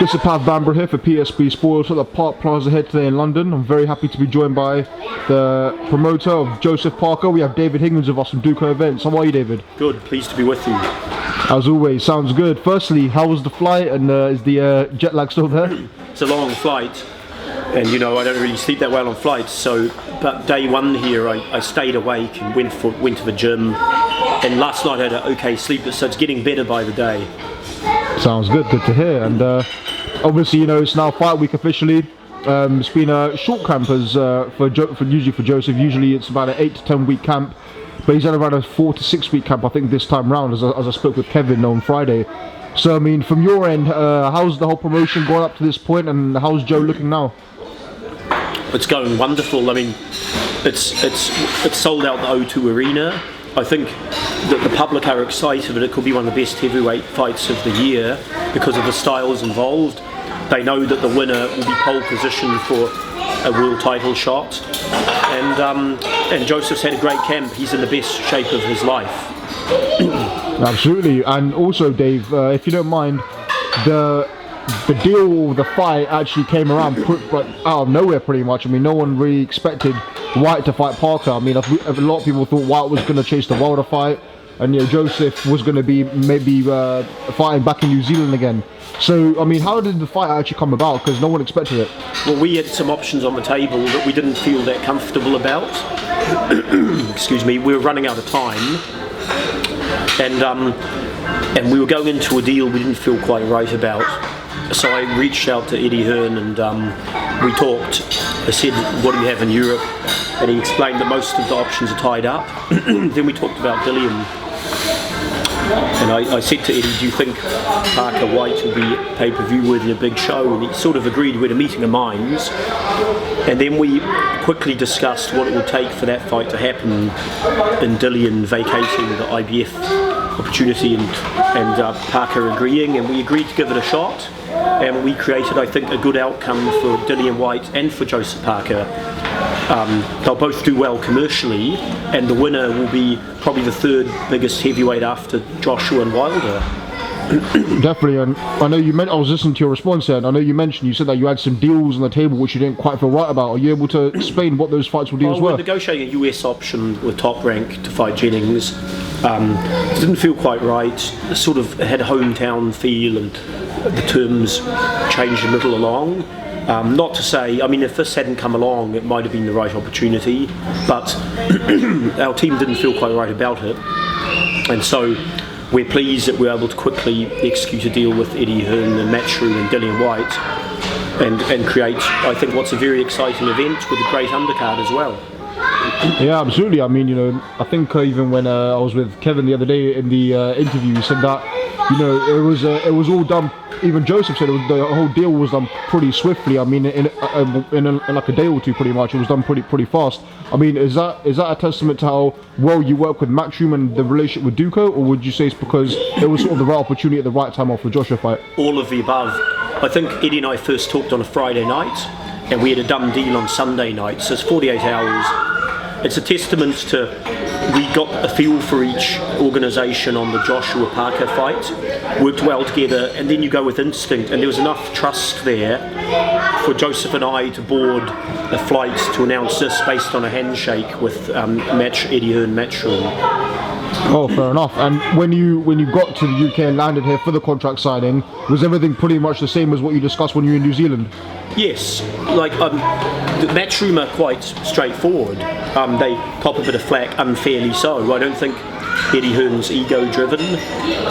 Joseph BHAMBRA here for PSB Sports at the Park Plaza here today in London. I'm very happy to be joined by the promoter of Joseph Parker. We have David Higgins with us from Duco Events. How are you, David? Good, pleased to be with you. As always, sounds good. Firstly, how was the flight, and is the jet lag still there? It's a long flight, and you know I don't really sleep that well on flights. So, but day one here, I stayed awake and went to the gym. And last night I had an okay sleep, so it's getting better by the day. Sounds good. Good to hear. And obviously, you know, it's now fight week officially. It's been a short camp as usually for Joseph. Usually it's about an 8 to 10 week camp, but he's had around a 4 to 6 week camp, I think, this time round, as I spoke with Kevin on Friday. So I mean, from your end, how's the whole promotion going up to this point, and how's Joe looking now? It's going wonderful. I mean, it's sold out the O2 Arena. I think that the public are excited that it could be one of the best heavyweight fights of the year because of the styles involved. They know that the winner will be pole position for a world title shot, and Joseph's had a great camp. He's in the best shape of his life. Absolutely. And also, Dave, if you don't mind, the deal, the fight actually came around out of nowhere pretty much. I mean, no one really expected Whyte to fight Parker. I mean, a lot of people thought Whyte was going to chase the Wilder fight, and you know, Joseph was going to be maybe fighting back in New Zealand again. So, I mean, how did the fight actually come about? Because no one expected it. Well, we had some options on the table that we didn't feel that comfortable about. Excuse me, we were running out of time, and we were going into a deal we didn't feel quite right about. So I reached out to Eddie Hearn and we talked. I said, what do you have in Europe? And he explained that most of the options are tied up. Then we talked about Dillian. And I said to Eddie, do you think Parker-Whyte will be pay-per-view worthy, a big show? And he sort of agreed. We had a meeting of minds. And then we quickly discussed what it would take for that fight to happen in Dillian vacating the IBF opportunity and Parker agreeing, and we agreed to give it a shot. And we created, I think, a good outcome for Dillian Whyte and for Joseph Parker. They'll both do well commercially, and the winner will be probably the third biggest heavyweight after Joshua and Wilder. Definitely. And I know I was listening to your response there, and I know you said that you had some deals on the table which you didn't quite feel right about. Are you able to explain what those fights were deals were? We're negotiating a US option with Top Rank to fight Jennings. It didn't feel quite right. It sort of had a hometown feel, and the terms changed a little along. Not to say, I mean, if this hadn't come along, it might have been the right opportunity, but our team didn't feel quite right about it. And so we're pleased that we're able to quickly execute a deal with Eddie Hearn and Matchroom and Dillian Whyte and create, I think, what's a very exciting event with a great undercard as well. Yeah, absolutely. I mean, you know, I think even when I was with Kevin the other day in the interview, he said that, you know, it was all done. Even Joseph said the whole deal was done pretty swiftly. I mean, in like a day or two, pretty much. It was done pretty fast. I mean, is that a testament to how well you work with Matchroom and the relationship with Duco, or would you say it's because it was sort of the right opportunity at the right time after the Joshua fight? All of the above. I think Eddie and I first talked on a Friday night, and we had a done deal on Sunday night. So it's 48 hours. It's a testament to we got a feel for each organisation on the Joshua Parker fight, worked well together, and then you go with instinct, and there was enough trust there for Joseph and I to board a flight to announce this based on a handshake with Eddie Hearn Matchroom. Oh, fair enough. And when you got to the UK and landed here for the contract signing, was everything pretty much the same as what you discussed when you were in New Zealand? Yes, like the Matchroom are quite straightforward. They pop a bit of flack unfairly so. I don't think Eddie Hearn's ego-driven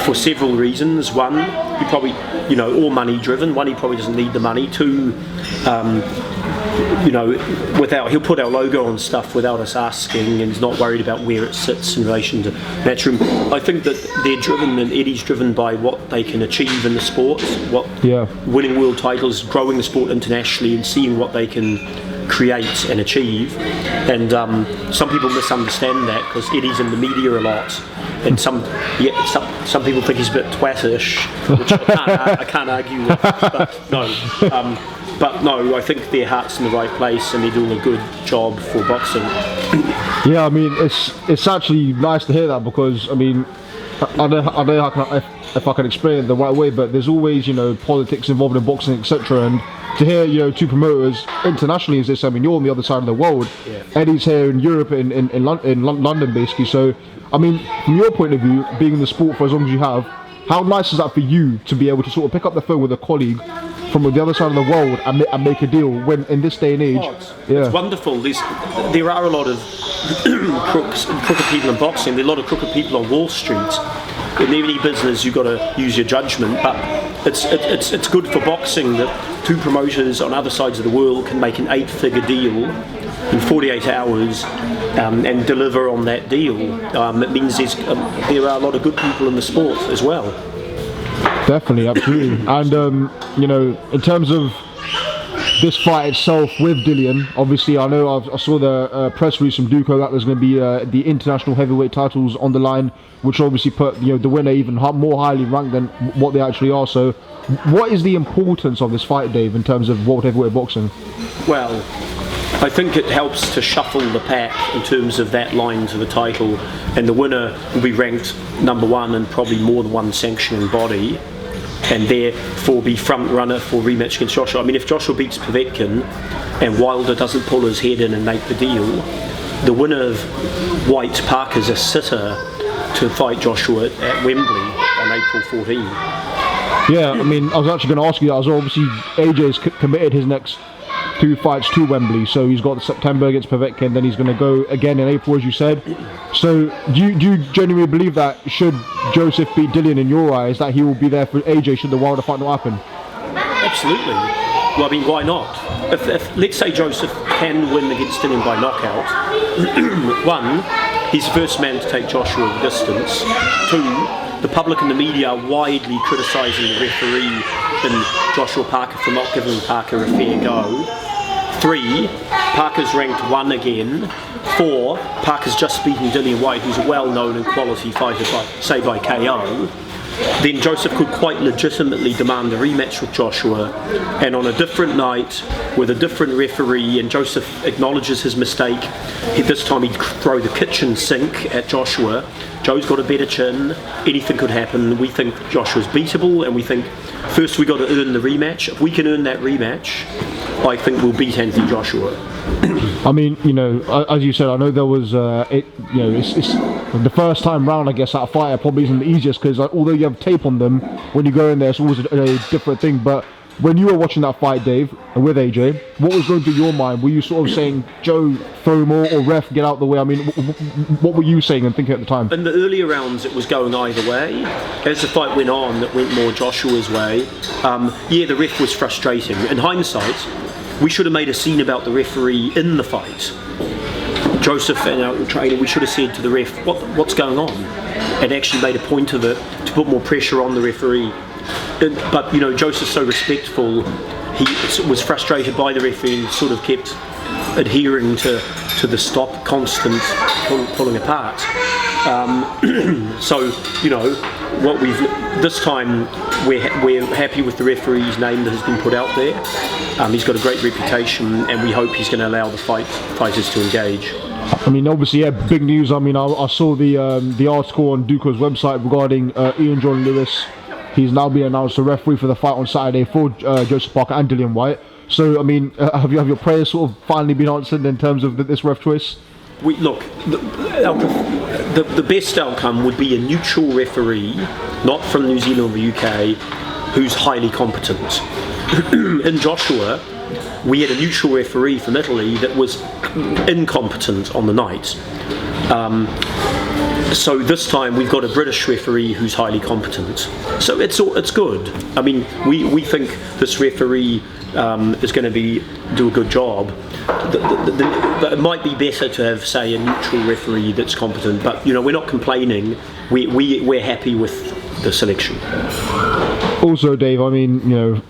for several reasons. One, he probably, you know, or money-driven. One, he probably doesn't need the money. Two, you know, he'll put our logo on stuff without us asking, and he's not worried about where it sits in relation to Matchroom. I think that they're driven, and Eddie's driven by what they can achieve in the sport, winning world titles, growing the sport internationally, and seeing what they can create and achieve. And some people misunderstand that because Eddie's in the media a lot, and some people think he's a bit twatish, which I can't argue with. But no, I think their heart's in the right place and they're doing a good job for boxing. Yeah, I mean, it's actually nice to hear that, because I mean, I don't know if I can explain it the right way, but there's always, you know, politics involved in boxing, etc. And to hear, you know, two promoters internationally is this. I mean, you're on the other side of the world. Yeah. Eddie's here in Europe, in London, basically. So, I mean, from your point of view, being in the sport for as long as you have, how nice is that for you to be able to sort of pick up the phone with a colleague from the other side of the world and make a deal when in this day and age? It's wonderful. There are a lot of crooked people in boxing. There are a lot of crooked people on Wall Street. In any business, you've got to use your judgment, but it's good for boxing that two promoters on other sides of the world can make an 8-figure deal in 48 hours and deliver on that deal. It means there are a lot of good people in the sport as well. Definitely, absolutely. And you know, in terms of this fight itself with Dillian, obviously I know I saw the press release from Duco that there's going to be the international heavyweight titles on the line, which obviously put, you know, the winner even more highly ranked than what they actually are. So what is the importance of this fight, Dave, in terms of world heavyweight boxing? Well, I think it helps to shuffle the pack in terms of that line to the title, and the winner will be ranked #1 and probably more than one sanctioning body, and therefore be front runner for rematch against Joshua. I mean, if Joshua beats Povetkin and Wilder doesn't pull his head in and make the deal, the winner of White Parker's a sitter to fight Joshua at Wembley on April 14. Yeah, I mean, I was actually going to ask you that as well. Obviously, AJ's committed his next 2 fights to Wembley, so he's got September against Povetkin, then he's going to go again in April, as you said. So do you genuinely believe that should Joseph beat Dillian, in your eyes, that he will be there for AJ should the Wilder fight not happen? Absolutely. Well, I mean, why not? If let's say Joseph can win against Dillian by knockout, one, he's the first man to take Joshua the distance. Two, the public and the media are widely criticising the referee and Joshua Parker for not giving Parker a fair go. 3, Parker's ranked 1 again. 4, Parker's just beaten Dillian Whyte, who's a well-known and quality fighter, by KO. Then Joseph could quite legitimately demand a rematch with Joshua, and on a different night with a different referee, and Joseph acknowledges his mistake. This time he'd throw the kitchen sink at Joshua. Joe's got a better chin, anything could happen. We think Joshua's beatable, and we think first we got to earn the rematch. If we can earn that rematch, I think we'll beat Anthony Joshua. I mean, you know, as you said, I know there was, you know, it's the first time round, I guess, that fighter probably isn't the easiest, because although you have tape on them, when you go in there, it's always a different thing. But when you were watching that fight, Dave, with AJ, what was going through your mind? Were you sort of saying, Joe, throw more, or ref, get out the way? I mean, what were you saying and thinking at the time? In the earlier rounds, it was going either way. As the fight went on, it went more Joshua's way. Yeah, the ref was frustrating. In hindsight, we should have made a scene about the referee in the fight. Joseph and our trainer, we should have said to the ref, what's going on? And actually made a point of it to put more pressure on the referee. But, you know, Joseph's so respectful, he was frustrated by the referee and sort of kept adhering to the stop, constant pulling apart. So, you know, this time we're happy with the referee's name that has been put out there. He's got a great reputation, and we hope he's going to allow the fighters to engage. I mean, obviously, yeah, big news. I mean, I saw the article on Duco's website regarding Ian John Lewis. He's now been announced a referee for the fight on Saturday for Joseph Parker and Dillian Whyte. So, I mean, have your prayers sort of finally been answered in terms of this ref choice? Look, the best outcome would be a neutral referee, not from New Zealand or the UK, who's highly competent. In Joshua, we had a neutral referee from Italy that was incompetent on the night. So this time we've got a British referee who's highly competent. So it's good. I mean, we think this referee is going to do a good job. It might be better to have, say, a neutral referee that's competent, but you know, we're not complaining. We're happy with the selection. Also, Dave, I mean, you know,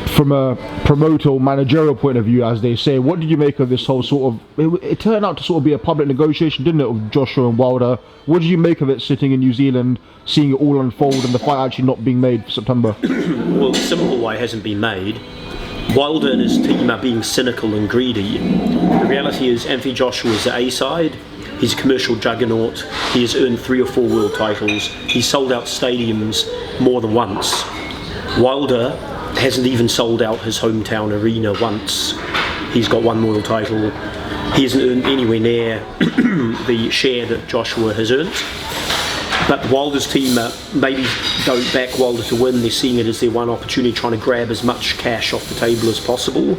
from a promoter managerial point of view, as they say, what did you make of this whole sort of, it turned out to sort of be a public negotiation, didn't it, of Joshua and Wilder? What did you make of it sitting in New Zealand, seeing it all unfold and the fight actually not being made for September? Well, the simple way hasn't been made. Wilder and his team are being cynical and greedy. The reality is Anthony Joshua is the A-side. He's a commercial juggernaut. He has earned 3 or 4 world titles. He's sold out stadiums more than once. Wilder hasn't even sold out his hometown arena once. He's got 1 world title. He hasn't earned anywhere near the share that Joshua has earned. But Wilder's team maybe don't back Wilder to win. They're seeing it as their one opportunity, trying to grab as much cash off the table as possible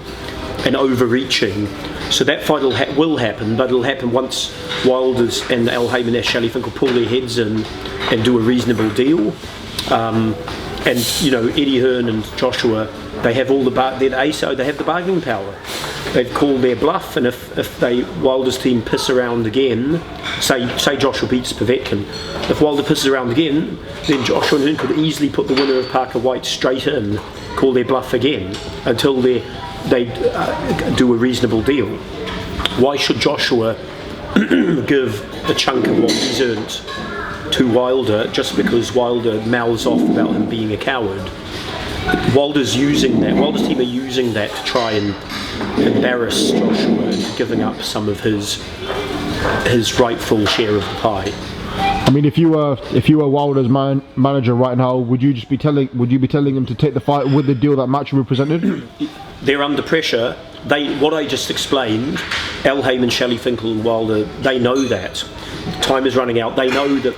and overreaching. So that fight will happen, but it'll happen once Wilder's and Al Haymon and Shelley Finkel pull their heads in and do a reasonable deal. And you know, Eddie Hearn and Joshua, they have all they're the ASO, they have the bargaining power. They've called their bluff, and if Wilder's team piss around again, say Joshua beats Povetkin, if Wilder pisses around again, then Joshua and Hearn could easily put the winner of Parker-Whyte straight in, call their bluff again, until they do a reasonable deal. Why should Joshua give a chunk of what he's earned to Wilder just because Wilder mouths off about him being a coward? Wilder's team are using that to try and embarrass Joshua into giving up some of his rightful share of the pie. I mean, if you were Wilder's manager right now, would you be telling him to take the fight with the deal that Matchroom presented? They're under pressure. What I just explained, Al Haymon, Shelley Finkel and Wilder, they know that. Time is running out. They know that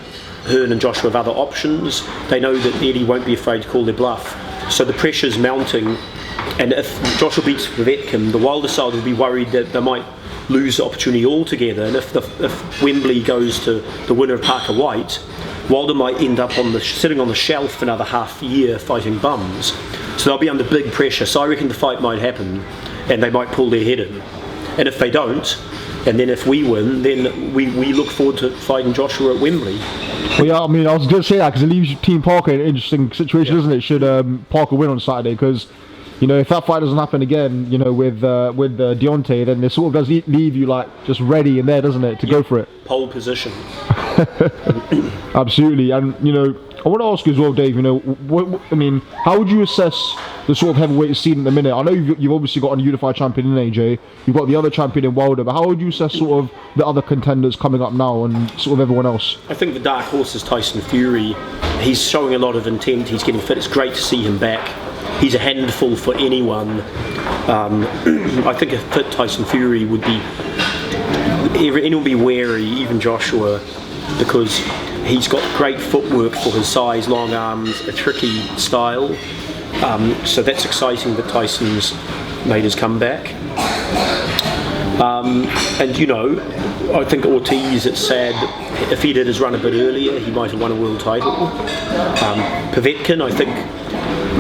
Hearn and Joshua have other options. They know that Eddie won't be afraid to call their bluff. So the pressure's mounting, and if Joshua beats Povetkin, the Wilder side will be worried that they might lose the opportunity altogether. And if Wembley goes to the winner of Parker-Whyte, Wilder might end up sitting on the shelf for another half year fighting bums. So they'll be under big pressure. So I reckon the fight might happen, and they might pull their head in. And if they don't, and then if we win, then we look forward to fighting Joshua at Wembley. Well, yeah, I mean, I was going to say that because it leaves Team Parker in an interesting situation, doesn't it? Should Parker win on Saturday? Because, you know, if that fight doesn't happen again, you know, with Deontay, then it sort of does leave you like just ready in there, doesn't it, to go for it? Pole position. Absolutely, and you know, I want to ask you as well, Dave. You know, I mean, how would you assess the sort of heavyweight scene in the minute? I know you've obviously got a unified champion in AJ. You've got the other champion in Wilder, but how would you assess sort of the other contenders coming up now and sort of everyone else? I think the dark horse is Tyson Fury. He's showing a lot of intent. He's getting fit. It's great to see him back. He's a handful for anyone. I think a fit Tyson Fury would be. Anyone would be wary, even Joshua, because he's got great footwork for his size, long arms, a tricky style. So that's exciting that Tyson's made his comeback. And you know, I think Ortiz, it's sad, if he did his run a bit earlier, he might have won a world title. Povetkin, I think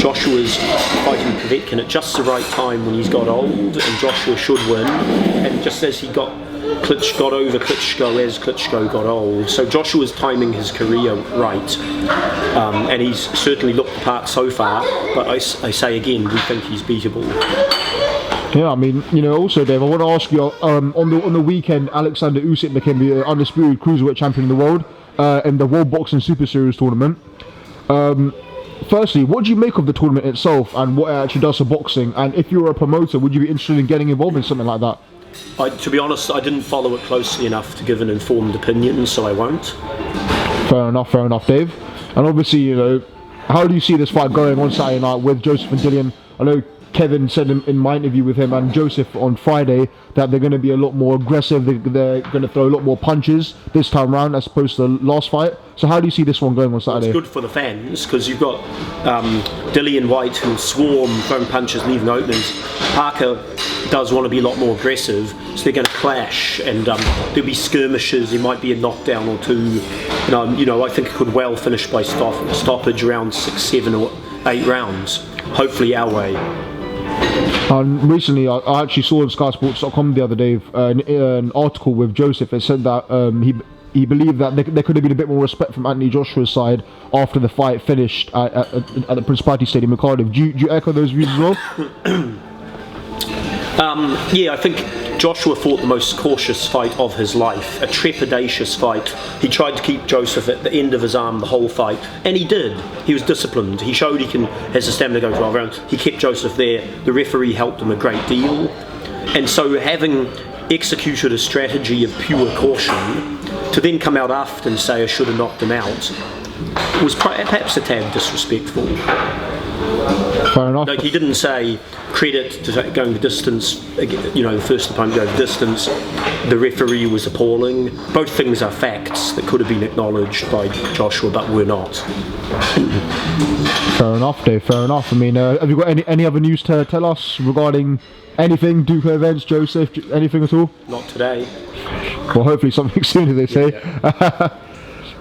Joshua's fighting Povetkin at just the right time when he's got old, and Joshua should win. And just as he got over Klitschko as Klitschko got old. So Joshua's timing his career right, and he's certainly looked the part so far, but I say again, we think he's beatable. Yeah, I mean, you know, also Dave, I want to ask you, on the weekend, Alexander Usyk became the undisputed cruiserweight champion in the world in the World Boxing Super Series tournament. Firstly, what do you make of the tournament itself and what it actually does for boxing? And if you were a promoter, would you be interested in getting involved in something like that? To be honest, I didn't follow it closely enough to give an informed opinion, so I won't. Fair enough, Dave. And obviously, you know, how do you see this fight going on Saturday night with Joseph and Dillian? I know Kevin said in my interview with him and Joseph on Friday that they're going to be a lot more aggressive, they're going to throw a lot more punches this time round as opposed to the last fight. So how do you see this one going on Saturday? It's good for the fans because you've got Dillian Whyte who'll swarm, throwing punches, leaving openings. Parker does want to be a lot more aggressive, so they're going to clash and there'll be skirmishes, there might be a knockdown or two. You know, I think it could well finish by stoppage around 6, 7 or 8 rounds. Hopefully our way. And recently, I actually saw on SkySports.com the other day an article with Joseph. It said that he believed that there could have been a bit more respect from Anthony Joshua's side after the fight finished at the Principality Stadium in Cardiff. Do you echo those views as well? Yeah, I think Joshua fought the most cautious fight of his life, a trepidatious fight. He tried to keep Joseph at the end of his arm the whole fight, and he did. He was disciplined. He showed he has the stamina to go 12 rounds. He kept Joseph there. The referee helped him a great deal. And so having executed a strategy of pure caution, to then come out after and say I should have knocked him out was perhaps a tad disrespectful. Fair enough. Like, he didn't say credit to going the distance, the first opponent going the distance, the referee was appalling. Both things are facts that could have been acknowledged by Joshua but were not. Fair enough, Dave, fair enough. I mean, have you got any other news to tell us regarding anything, Duke events, Joseph, anything at all? Not today. Well, hopefully something soon, as they say. Yeah.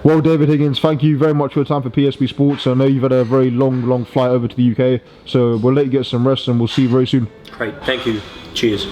Well, David Higgins, thank you very much for your time for PSB Sports. I know you've had a very long flight over to the UK, so we'll let you get some rest and we'll see you very soon. Great, thank you. Cheers.